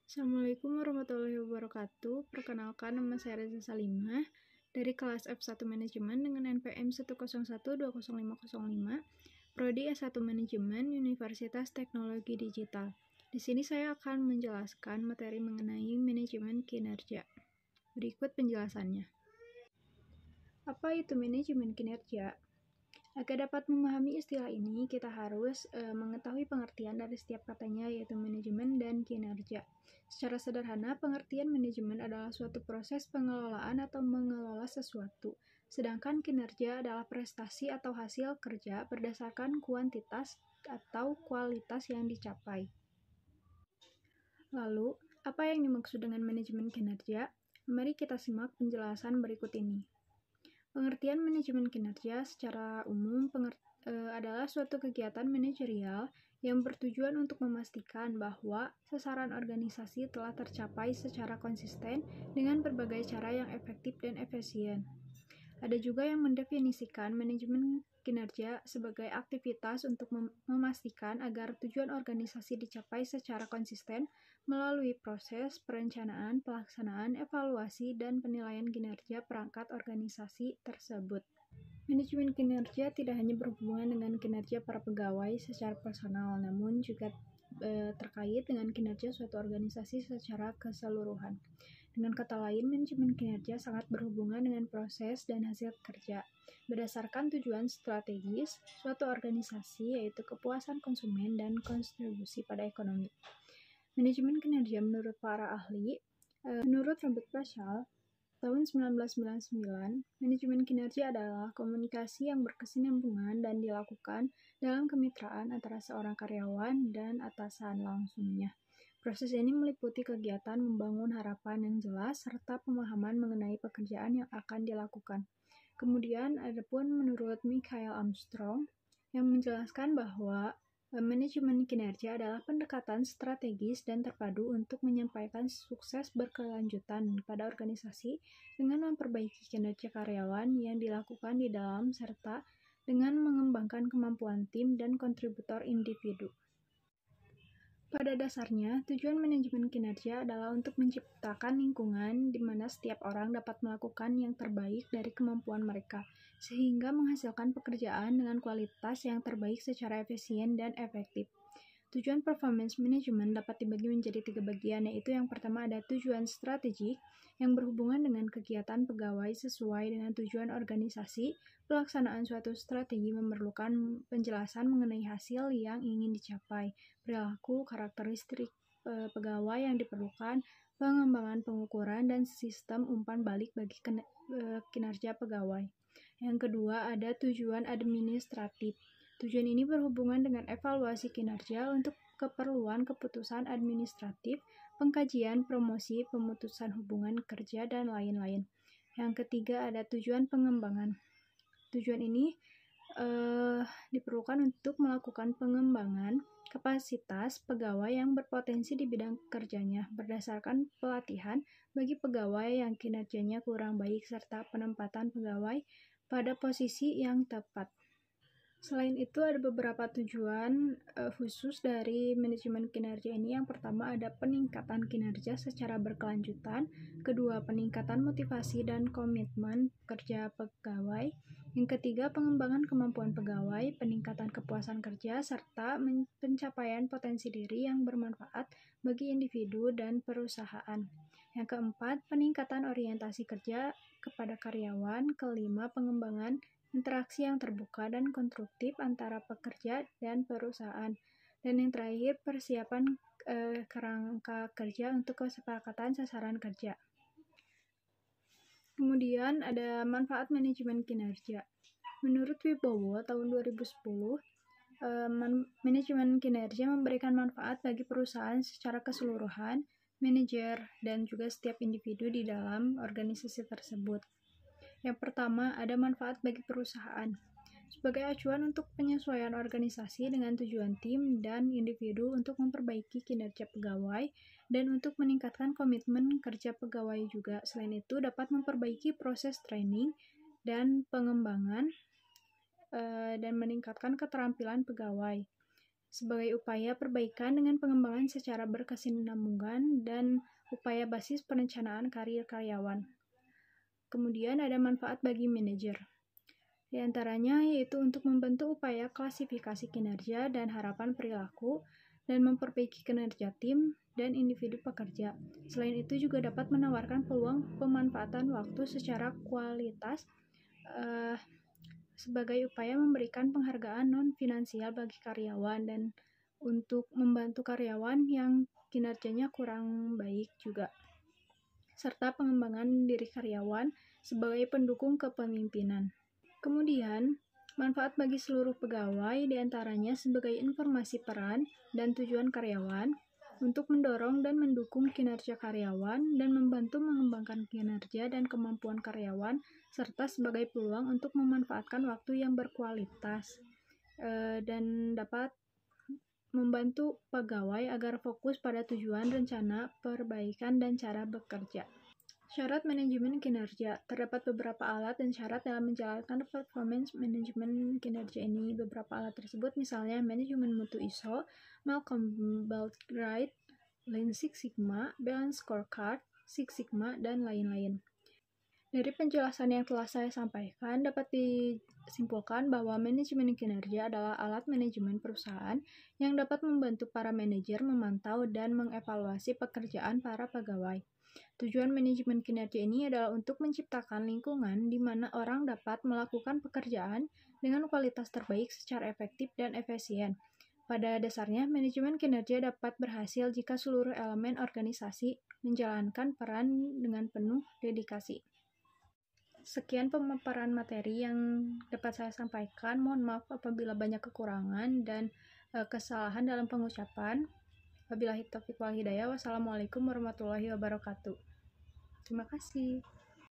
Assalamualaikum warahmatullahi wabarakatuh. Perkenalkan, nama saya Reza Salimah dari kelas F1 Manajemen dengan NPM 101200505, Prodi S1 Manajemen, Universitas Teknologi Digital. Di sini saya akan menjelaskan materi mengenai manajemen kinerja. Berikut penjelasannya. Apa itu manajemen kinerja? Agar dapat memahami istilah ini, kita harus mengetahui pengertian dari setiap katanya, yaitu manajemen dan kinerja. Secara sederhana, pengertian manajemen adalah suatu proses pengelolaan atau mengelola sesuatu, sedangkan kinerja adalah prestasi atau hasil kerja berdasarkan kuantitas atau kualitas yang dicapai. Lalu, apa yang dimaksud dengan manajemen kinerja? Mari kita simak penjelasan berikut ini. Pengertian manajemen kinerja secara umum adalah suatu kegiatan manajerial yang bertujuan untuk memastikan bahwa sasaran organisasi telah tercapai secara konsisten dengan berbagai cara yang efektif dan efisien. Ada juga yang mendefinisikan manajemen kinerja sebagai aktivitas untuk memastikan agar tujuan organisasi dicapai secara konsisten melalui proses perencanaan, pelaksanaan, evaluasi, dan penilaian kinerja perangkat organisasi tersebut. Manajemen kinerja tidak hanya berhubungan dengan kinerja para pegawai secara personal, namun juga terkait dengan kinerja suatu organisasi secara keseluruhan. Dengan kata lain, manajemen kinerja sangat berhubungan dengan proses dan hasil kerja berdasarkan tujuan strategis suatu organisasi, yaitu kepuasan konsumen dan kontribusi pada ekonomi. Manajemen kinerja menurut para ahli, menurut Robert Paschal, tahun 1999, manajemen kinerja adalah komunikasi yang berkesinambungan dan dilakukan dalam kemitraan antara seorang karyawan dan atasan langsungnya. Proses ini meliputi kegiatan membangun harapan yang jelas serta pemahaman mengenai pekerjaan yang akan dilakukan. Kemudian, adapun menurut Michael Armstrong yang menjelaskan bahwa manajemen kinerja adalah pendekatan strategis dan terpadu untuk menyampaikan sukses berkelanjutan pada organisasi dengan memperbaiki kinerja karyawan yang dilakukan di dalam serta dengan mengembangkan kemampuan tim dan kontributor individu. Pada dasarnya, tujuan manajemen kinerja adalah untuk menciptakan lingkungan di mana setiap orang dapat melakukan yang terbaik dari kemampuan mereka, sehingga menghasilkan pekerjaan dengan kualitas yang terbaik secara efisien dan efektif. Tujuan performance management dapat dibagi menjadi 3 bagian, yaitu yang pertama ada tujuan strategik yang berhubungan dengan kegiatan pegawai sesuai dengan tujuan organisasi. Pelaksanaan suatu strategi memerlukan penjelasan mengenai hasil yang ingin dicapai, perilaku, karakteristik pegawai yang diperlukan, pengembangan pengukuran, dan sistem umpan balik bagi kinerja pegawai. Yang kedua ada tujuan administratif. Tujuan ini berhubungan dengan evaluasi kinerja untuk keperluan keputusan administratif, pengkajian, promosi, pemutusan hubungan kerja, dan lain-lain. Yang ketiga ada tujuan pengembangan. Tujuan ini diperlukan untuk melakukan pengembangan kapasitas pegawai yang berpotensi di bidang kerjanya berdasarkan pelatihan bagi pegawai yang kinerjanya kurang baik serta penempatan pegawai pada posisi yang tepat. Selain itu, ada beberapa tujuan khusus dari manajemen kinerja ini. Yang pertama ada peningkatan kinerja secara berkelanjutan, kedua peningkatan motivasi dan komitmen kerja pegawai, yang ketiga pengembangan kemampuan pegawai, peningkatan kepuasan kerja, serta pencapaian potensi diri yang bermanfaat bagi individu dan perusahaan. Yang keempat, peningkatan orientasi kerja kepada karyawan, kelima pengembangan interaksi yang terbuka dan konstruktif antara pekerja dan perusahaan, dan yang terakhir persiapan kerangka kerja untuk kesepakatan sasaran kerja. Kemudian ada manfaat manajemen kinerja. Menurut Wibowo tahun 2010, manajemen kinerja memberikan manfaat bagi perusahaan secara keseluruhan, manajer, dan juga setiap individu di dalam organisasi tersebut. Yang pertama, ada manfaat bagi perusahaan. Sebagai acuan untuk penyesuaian organisasi dengan tujuan tim dan individu untuk memperbaiki kinerja pegawai dan untuk meningkatkan komitmen kerja pegawai juga. Selain itu, dapat memperbaiki proses training dan pengembangan dan meningkatkan keterampilan pegawai. sebagai upaya perbaikan dengan pengembangan secara berkesinambungan dan upaya basis perencanaan karir karyawan. Kemudian ada manfaat bagi manajer. Di antaranya yaitu untuk membantu upaya klasifikasi kinerja dan harapan perilaku dan memperbaiki kinerja tim dan individu pekerja. Selain itu juga dapat menawarkan peluang pemanfaatan waktu secara kualitas sebagai upaya memberikan penghargaan non-finansial bagi karyawan dan untuk membantu karyawan yang kinerjanya kurang baik juga, serta pengembangan diri karyawan sebagai pendukung kepemimpinan. Kemudian, manfaat bagi seluruh pegawai diantaranya sebagai informasi peran dan tujuan karyawan untuk mendorong dan mendukung kinerja karyawan dan membantu mengembangkan kinerja dan kemampuan karyawan serta sebagai peluang untuk memanfaatkan waktu yang berkualitas dan dapat membantu pegawai agar fokus pada tujuan, rencana, perbaikan, dan cara bekerja. Syarat manajemen kinerja. Terdapat beberapa alat dan syarat dalam menjalankan performance manajemen kinerja ini. Beberapa alat tersebut misalnya manajemen mutu ISO, Malcolm Gladwell, Lean Six Sigma, Balance Scorecard, Six Sigma, dan lain-lain. Dari penjelasan yang telah saya sampaikan, dapat disimpulkan bahwa manajemen kinerja adalah alat manajemen perusahaan yang dapat membantu para manajer memantau dan mengevaluasi pekerjaan para pegawai. Tujuan manajemen kinerja ini adalah untuk menciptakan lingkungan di mana orang dapat melakukan pekerjaan dengan kualitas terbaik secara efektif dan efisien. Pada dasarnya, manajemen kinerja dapat berhasil jika seluruh elemen organisasi menjalankan peran dengan penuh dedikasi. Sekian pemaparan materi yang dapat saya sampaikan. Mohon maaf apabila banyak kekurangan dan kesalahan dalam pengucapan. Wabillahi taufiq wal hidayah. Wassalamualaikum warahmatullahi wabarakatuh. Terima kasih.